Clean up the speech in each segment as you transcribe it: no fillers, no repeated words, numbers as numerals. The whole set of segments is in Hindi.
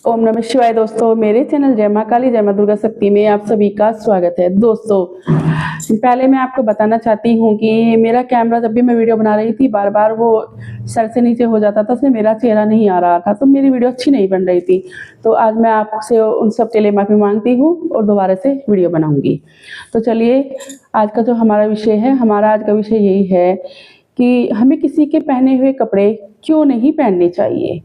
ओम नमः शिवाय। दोस्तों, मेरे चैनल जय मां काली जय मां दुर्गा शक्ति में आप सभी का स्वागत है। दोस्तों, पहले मैं आपको बताना चाहती हूँ कि मेरा कैमरा जब भी मैं वीडियो बना रही थी बार बार वो सर से नीचे हो जाता था, उसमें मेरा चेहरा नहीं आ रहा था, तो मेरी वीडियो अच्छी नहीं बन रही थी। तो आज मैं आपसे उन सब के लिए माफ़ी मांगती हूँ और दोबारा से वीडियो बनाऊँगी। तो चलिए, आज का जो हमारा विषय है, हमारा आज का विषय यही है कि हमें किसी के पहने हुए कपड़े क्यों नहीं पहनने चाहिए।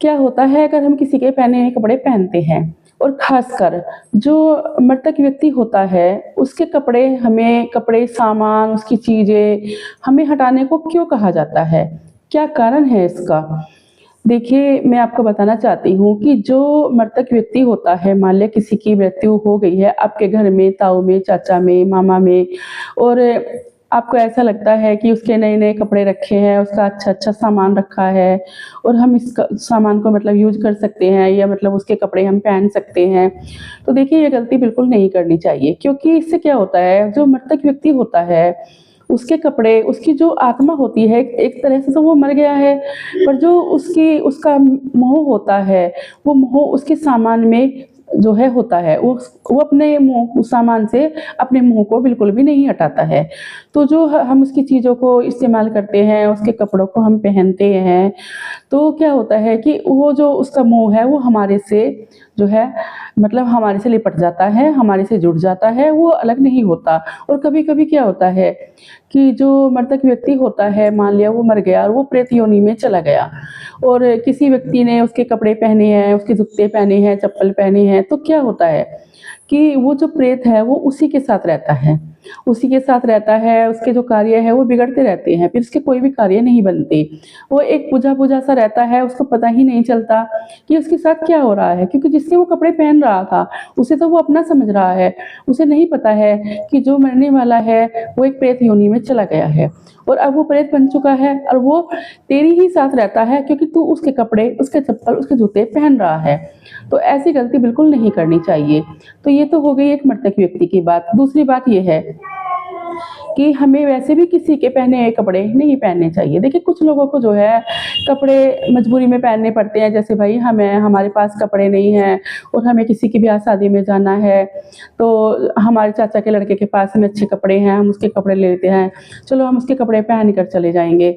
क्या होता है अगर हम किसी के पहने हुए कपड़े पहनते हैं, और ख़ासकर जो मृतक व्यक्ति होता है उसके कपड़े सामान, उसकी चीज़ें हमें हटाने को क्यों कहा जाता है, क्या कारण है इसका? देखिए, मैं आपको बताना चाहती हूँ कि जो मृतक व्यक्ति होता है, मान लिया किसी की मृत्यु हो गई है आपके घर में, ताऊ में, चाचा में, मामा में, और आपको ऐसा लगता है कि उसके नए-नए कपड़े रखे हैं, उसका अच्छा-अच्छा सामान रखा है और हम इस सामान को मतलब यूज़ कर सकते हैं या मतलब उसके कपड़े हम पहन सकते हैं। तो देखिए, ये गलती बिल्कुल नहीं करनी चाहिए, क्योंकि इससे क्या होता है, जो मृतक व्यक्ति होता है उसके कपड़े, उसकी जो आत्मा होती है, एक तरह से तो वो मर गया है, पर जो उसका मोह होता है, वो मोह उसके सामान में जो है होता है, वो अपने मोह उस सामान से अपने मोह को बिल्कुल भी नहीं हटाता है। तो जो हम उसकी चीज़ों को इस्तेमाल करते हैं, उसके कपड़ों को हम पहनते हैं, तो क्या होता है कि वो जो उसका मोह है वो हमारे से जो है मतलब हमारे से लिपट जाता है, हमारे से जुड़ जाता है, वो अलग नहीं होता। और कभी-कभी क्या होता है कि जो मृतक व्यक्ति होता है, मान लिया वो मर गया और वो प्रेत योनि में चला गया, और किसी व्यक्ति ने उसके कपड़े पहने हैं, उसके जूते पहने हैं, चप्पल पहने हैं, तो क्या होता है कि वो जो प्रेत है वो उसी के साथ रहता है। उसी के साथ रहता है, उसके जो कार्य है वो बिगड़ते रहते हैं, फिर उसके कोई भी कार्य नहीं बनते। वो एक बुझा-बुझा सा रहता है, उसको पता ही नहीं चलता कि उसके साथ क्या हो रहा है, क्योंकि जिससे वो कपड़े पहन रहा था, उसे तो वो अपना समझ रहा है। उसे नहीं पता है कि जो मरने वाला है वो एक प्रेत योनि में चला गया है और अब वो प्रेत बन चुका है और वो तेरी ही साथ रहता है, क्योंकि तू उसके कपड़े, उसके चप्पल, उसके जूते पहन रहा है। तो ऐसी गलती बिल्कुल नहीं करनी चाहिए। तो ये तो हो गई एक मृतक व्यक्ति की बात। दूसरी बात ये है कि हमें वैसे भी किसी के पहने हुए कपड़े नहीं पहनने चाहिए। देखिए, कुछ लोगों को जो है कपड़े मजबूरी में पहनने पड़ते हैं, जैसे भाई हमारे पास कपड़े नहीं हैं और हमें किसी की ब्याह शादी में जाना है, तो हमारे चाचा के लड़के के पास में अच्छे कपड़े हैं, हम उसके कपड़े ले लेते हैं, चलो हम उसके कपड़े पहन कर चले जाएंगे।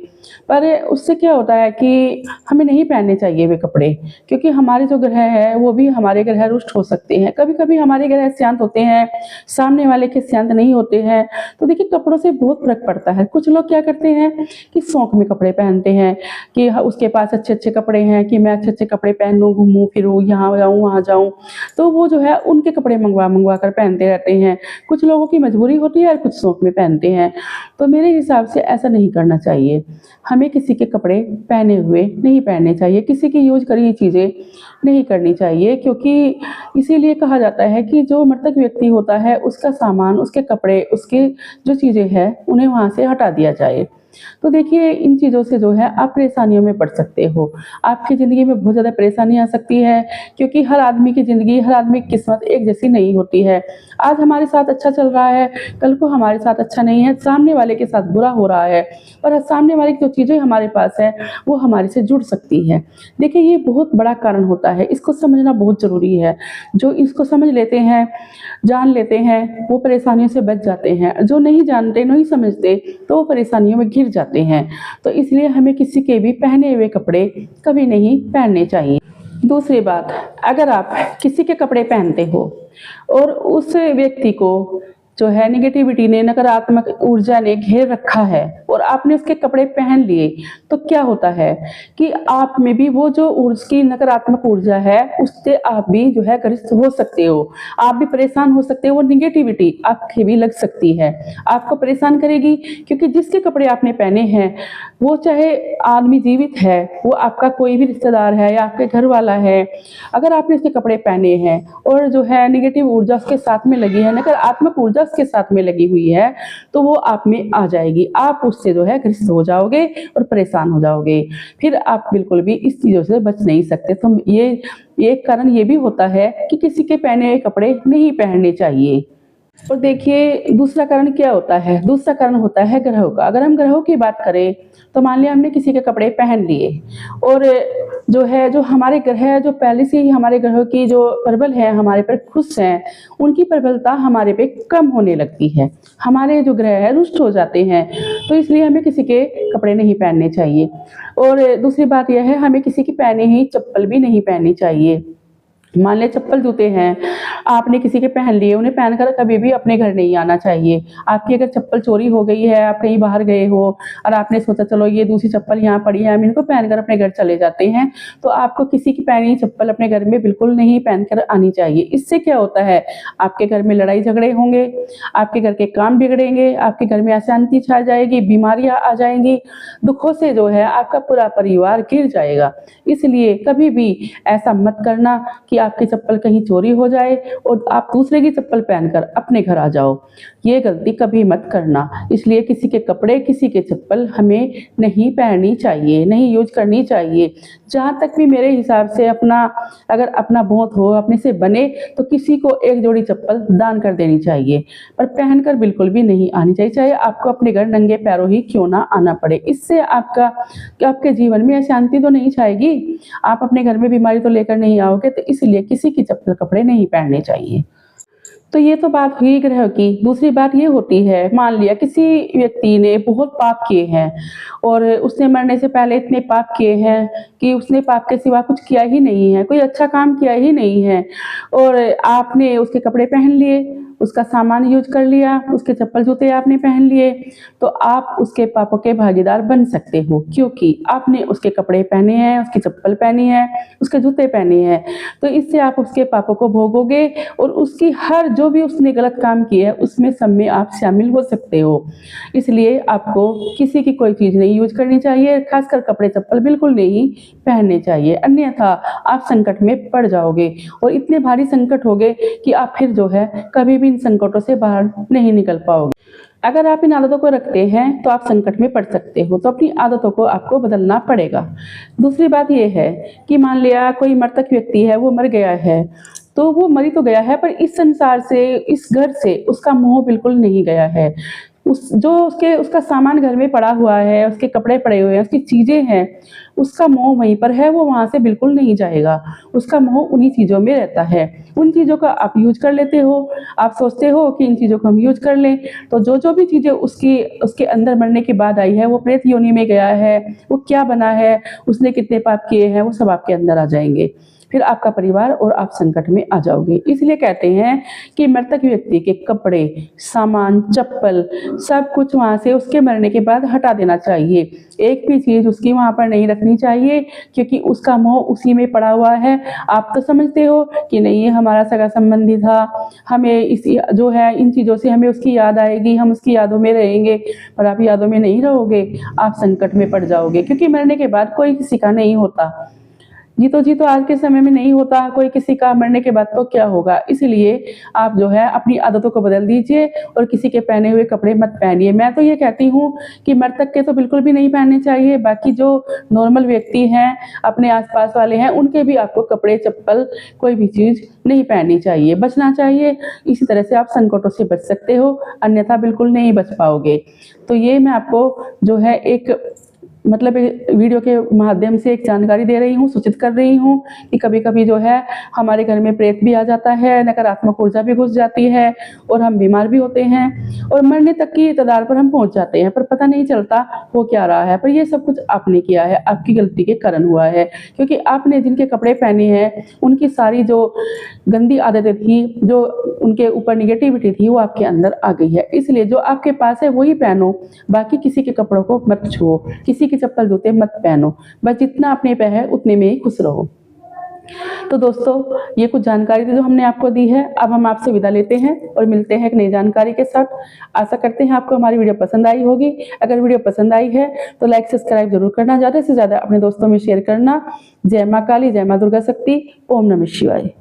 पर उससे क्या होता है कि हमें नहीं पहनने चाहिए वे कपड़े, क्योंकि हमारे जो ग्रह है वो भी हमारे ग्रह रुष्ट हो सकते हैं। कभी कभी हमारे ग्रह शांत होते हैं, सामने वाले के शांत नहीं होते हैं। तो देखिए, कपड़ों से बहुत फर्क पड़ता है। कुछ लोग क्या करते हैं कि शौक में कपड़े पहनते हैं कि उसके पास अच्छे अच्छे कपड़े हैं, कि मैं अच्छे अच्छे कपड़े पहनूं, घूमूं फिरूं, यहाँ जाऊं वहाँ जाऊं, तो वो जो है उनके कपड़े मंगवा मंगवा कर पहनते रहते हैं। कुछ लोगों की मजबूरी होती है और कुछ शौक में पहनते हैं। तो मेरे हिसाब से ऐसा नहीं करना चाहिए। हमें किसी के कपड़े पहने हुए नहीं पहनने चाहिए, किसी की यूज करी हुई चीज़ें नहीं करनी चाहिए, क्योंकि इसीलिए कहा जाता है कि जो मृतक व्यक्ति होता है उसका सामान, उसके कपड़े, उसके जो चीज़ें हैं उन्हें वहाँ से हटा दिया जाए। तो देखिए, इन चीज़ों से जो है आप परेशानियों में पड़ सकते हो। आपकी ज़िंदगी में बहुत ज़्यादा परेशानी आ सकती है, क्योंकि हर आदमी की ज़िंदगी, हर आदमी की किस्मत एक जैसी नहीं होती है। आज हमारे साथ अच्छा चल रहा है, कल को हमारे साथ अच्छा नहीं है, सामने वाले के साथ बुरा हो रहा है, पर सामने वाले की जो चीज़ें हमारे पास है वो हमारे से जुड़ सकती है। देखिए, ये बहुत बड़ा कारण होता है, इसको समझना बहुत ज़रूरी है। जो इसको समझ लेते हैं, जान लेते हैं, वो परेशानियों से बच जाते हैं। जो नहीं जानते, नहीं समझते, तो वो परेशानियों में घिर जाते हैं। तो इसलिए हमें किसी के भी पहने हुए कपड़े कभी नहीं पहनने चाहिए। दूसरी बात, अगर आप किसी के कपड़े पहनते हो और उस व्यक्ति को जो है निगेटिविटी ने, नकारात्मक ऊर्जा ने घेर रखा है और आपने उसके कपड़े पहन लिए, तो क्या होता है कि आप में भी वो जो उसकी नकारात्मक ऊर्जा है उससे आप भी जो है ग्रस्त हो सकते हो। आप भी परेशान हो सकते हो, वो निगेटिविटी आपके भी लग सकती है, आपको परेशान करेगी। क्योंकि जिसके कपड़े आपने पहने हैं, वो चाहे आदमी जीवित है, वो आपका कोई भी रिश्तेदार है या आपके घर वाला है, अगर आपने उसके कपड़े पहने हैं और जो है निगेटिव ऊर्जा उसके साथ में लगी है, नकारात्मक ऊर्जा उसके साथ में लगी हुई है, तो वो आप में आ जाएगी। आप उससे जो है ग्रस्त हो जाओगे और परेशान हो जाओगे, फिर आप बिल्कुल भी इस चीज़ों से बच नहीं सकते। तो ये एक कारण ये भी होता है कि किसी के पहने हुए कपड़े नहीं पहनने चाहिए। और देखिए दूसरा कारण क्या होता है, दूसरा कारण होता है ग्रहों का। अगर हम ग्रहों की बात करें तो मान लिया हमने किसी के कपड़े पहन लिए और जो हमारे ग्रह जो पहले से ही हमारे ग्रहों की जो प्रबल है हमारे पर खुश हैं, उनकी प्रबलता हमारे पे कम होने लगती है, हमारे जो ग्रह है रुष्ट हो जाते हैं। तो इसलिए हमें किसी के कपड़े नहीं पहनने चाहिए। और दूसरी बात यह है, हमें किसी की पहनी हुई चप्पल भी नहीं पहननी चाहिए। मान ले चप्पल जूते हैं आपने किसी के पहन लिए, उन्हें पहनकर कभी भी अपने घर नहीं आना चाहिए। आपकी अगर चप्पल चोरी हो गई है, आप कहीं बाहर गए हो और आपने सोचा चलो ये दूसरी चप्पल यहाँ पड़ी है, हम इनको पहनकर अपने घर चले जाते हैं, तो आपको किसी की पहनी हुई चप्पल अपने घर में बिल्कुल नहीं पहनकर आनी चाहिए। इससे क्या होता है, आपके घर में लड़ाई झगड़े होंगे, आपके घर के काम बिगड़ेंगे, आपके घर में अशांति छा जाएगी, बीमारियां आ जाएंगी, दुखों से जो है आपका पूरा परिवार गिर जाएगा। इसलिए कभी भी ऐसा मत करना कि आपकी चप्पल कहीं चोरी हो जाए और आप दूसरे की चप्पल पहनकर अपने घर आ जाओ। ये गलती कभी मत करना। इसलिए किसी के कपड़े, किसी के चप्पल हमें नहीं पहननी चाहिए, नहीं यूज करनी चाहिए। जहाँ तक भी मेरे हिसाब से अगर अपना बहुत हो, अपने से बने, तो किसी को एक जोड़ी चप्पल दान कर देनी चाहिए, पर पहनकर बिल्कुल भी नहीं आनी चाहिए, चाहे आपको अपने घर नंगे पैरों ही क्यों ना आना पड़े। इससे आपके जीवन में अशांति तो नहीं छाएगी, आप अपने घर में बीमारी तो लेकर नहीं आओगे। तो इसलिए किसी की चप्पल कपड़े नहीं पहनने चाहिए। तो ये तो बात हुई ग्रह की। दूसरी बात ये होती है, मान लिया किसी व्यक्ति ने बहुत पाप किए हैं और उसने मरने से पहले इतने पाप किए हैं कि उसने पाप के सिवा कुछ किया ही नहीं है, कोई अच्छा काम किया ही नहीं है, और आपने उसके कपड़े पहन लिए, उसका सामान यूज कर लिया, उसके चप्पल जूते आपने पहन लिए, तो आप उसके पापों के भागीदार बन सकते हो, क्योंकि आपने उसके कपड़े पहने हैं, उसकी चप्पल पहनी है, उसके जूते पहने हैं। तो इससे आप उसके पापों को भोगोगे और उसकी हर जो भी उसने गलत काम किया है उसमें सब में आप शामिल हो सकते हो। इसलिए आपको किसी की कोई चीज़ नहीं यूज करनी चाहिए, खासकर कपड़े चप्पल बिल्कुल नहीं पहनने चाहिए, अन्यथा आप संकट में पड़ जाओगे और इतने भारी संकट होगे कि आप फिर जो है कभी भी इन संकटों से बाहर नहीं निकल पाओगे। अगर आप इन आदतों को रखते हैं तो आप संकट में पड़ सकते हो, तो अपनी आदतों को आपको बदलना पड़ेगा। दूसरी बात यह है कि मान लिया कोई मृतक व्यक्ति है, वो मर गया है, तो वो मरी तो गया है, पर इस संसार से, इस घर से उसका मोह बिल्कुल नहीं गया है। उसका सामान घर में पड़ा हुआ है, उसके कपड़े पड़े हुए हैं, उसकी चीजें हैं, उसका मोह वहीं पर है, वो वहां से बिल्कुल नहीं जाएगा। उसका मोह उन्हीं चीजों में रहता है। उन चीजों का आप यूज कर लेते हो, आप सोचते हो कि इन चीजों को हम यूज कर लें, तो जो भी चीजें उसके अंदर मरने के बाद आई है, वो प्रेत योनि में गया है, वो क्या बना है, उसने कितने पाप किए हैं, वो सब आपके अंदर आ जाएंगे, फिर आपका परिवार और आप संकट में आ जाओगे। इसलिए कहते हैं कि मृतक व्यक्ति के कपड़े, सामान, चप्पल, सब कुछ वहां से उसके मरने के बाद हटा देना चाहिए। एक भी चीज उसकी वहां पर नहीं रखनी चाहिए, क्योंकि उसका मोह उसी में पड़ा हुआ है। आप तो समझते हो कि नहीं, ये हमारा सगा संबंधी था, हमें इसी जो है इन चीजों से हमें उसकी याद आएगी, हम उसकी यादों में रहेंगे, पर आप यादों में नहीं रहोगे, आप संकट में पड़ जाओगे, क्योंकि मरने के बाद कोई किसी का नहीं होता। जी तो आज के समय में नहीं होता कोई किसी का, मरने के बाद तो क्या होगा। इसलिए आप जो है अपनी आदतों को बदल दीजिए और किसी के पहने हुए कपड़े मत पहनिए। मैं तो ये कहती हूँ कि मृतक के तो बिल्कुल भी नहीं पहनने चाहिए, बाकी जो नॉर्मल व्यक्ति हैं, अपने आसपास वाले हैं, उनके भी आपको कपड़े, चप्पल, कोई भी चीज़ नहीं पहननी चाहिए, बचना चाहिए। इसी तरह से आप संकटों से बच सकते हो, अन्यथा बिल्कुल नहीं बच पाओगे। तो ये मैं आपको जो है एक वीडियो के माध्यम से एक जानकारी दे रही हूँ, सूचित कर रही हूँ कि कभी कभी जो है हमारे घर में प्रेत भी आ जाता है, नकारात्मक ऊर्जा भी घुस जाती है और हम बीमार भी होते हैं और मरने तक की कगार पर हम पहुंच जाते हैं, पर पता नहीं चलता हो क्या रहा है। पर ये सब कुछ आपने किया है, आपकी गलती के कारण हुआ है, क्योंकि आपने जिनके कपड़े पहने हैं उनकी सारी जो गंदी आदतें थी, जो उनके ऊपर निगेटिविटी थी, वो आपके अंदर आ गई है। इसलिए जो आपके पास है वही पहनो, बाकी किसी के कपड़ों को मत छुओ, किसी की चप्पल जूते मत पहनो, बस जितना अपने पे है उतने में ही खुश रहो। तो दोस्तों, ये कुछ जानकारी थी जो हमने आपको दी है। अब हम आपसे विदा लेते हैं और मिलते हैं एक नई जानकारी के साथ। आशा करते हैं आपको हमारी वीडियो पसंद आई होगी। अगर वीडियो पसंद आई है तो लाइक, सब्सक्राइब जरूर करना, ज़्यादा से ज़्यादा अपने दोस्तों में शेयर करना। जय माँ काली, जय माँ दुर्गा शक्ति, ओम नमः शिवाय।